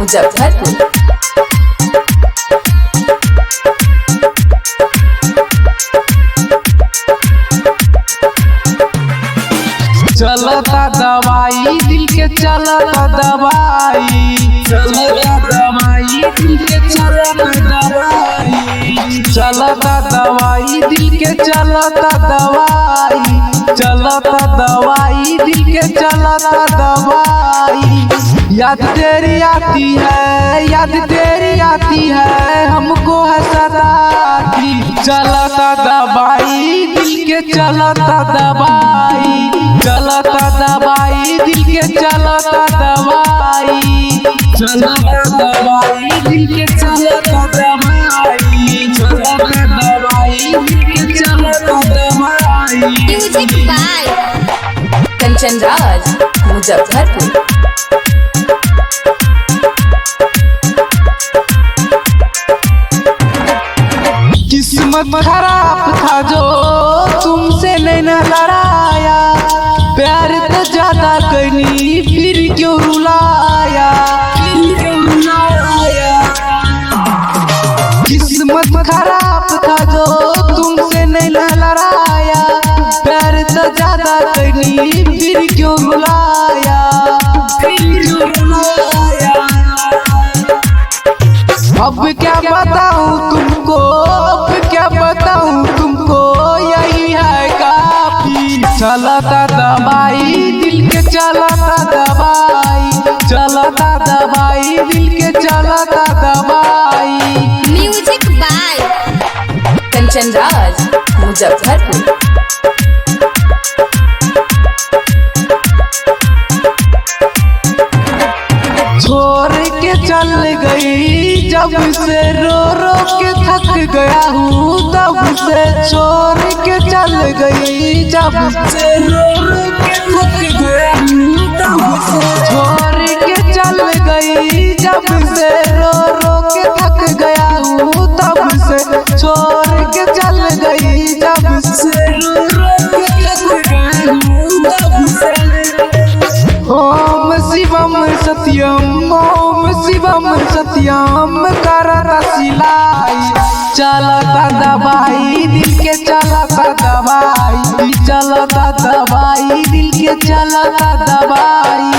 मुजफ्फरपुर। चलता दवाई दिल के चलता दवाई, चलता दवाई दिल के चलता दवाई, चलता दवाई दिल के चलता दवाई, चलता दवाई दिल के चलता दवाई। याद तेरी आती है, याद तेरी आती है, हमको है सताती। चलता दवाई दिल के चलता दवाई, चलता दवाई दिल के चलता दवाई, चलता दवाई दिल के चलता दवाई, चलता दवाई दिल के चलता दवाई। Music by Kanchan Raj Muzaffarpur. किस्मत खराब था जो तुमसे नहीं न लड़ाया, प्यार तो ज्यादा करनी फिर क्यों रुलाया, फिर क्यों रुलाया। किस्मत खराब था जो तुमसे नहीं न लड़ाया, प्यार तो ज्यादा करनी फिर क्यों रुलाया, फिर क्यों रुलाया। अब क्या बताऊं तुमको, अब क्या बताऊं तुमको, यही है काफी। चलता दवाई दिल के चलता दवाई, चलता दवाई दिल के चलता दवाई। Music by Kanchan Raj Muzaffarpur. छोड़ के चल गई जब से, रो रो के थक गया हूँ तब से। छोड़ के चल गई जब से, रो रो के थक गया हूँ तब से। छोड़ के चल गई जब से, रो रो के थक गया हूँ तब से। छोड़ के चल गई जब से, रो रो के थक गया हूँ तब से। ओम शिवम सत्यम, ओम शिवम सत्यम करता सिलाई। चलता दवाई दिल के चलता दवाई, चलता दवाई दिल के चलता दवाई।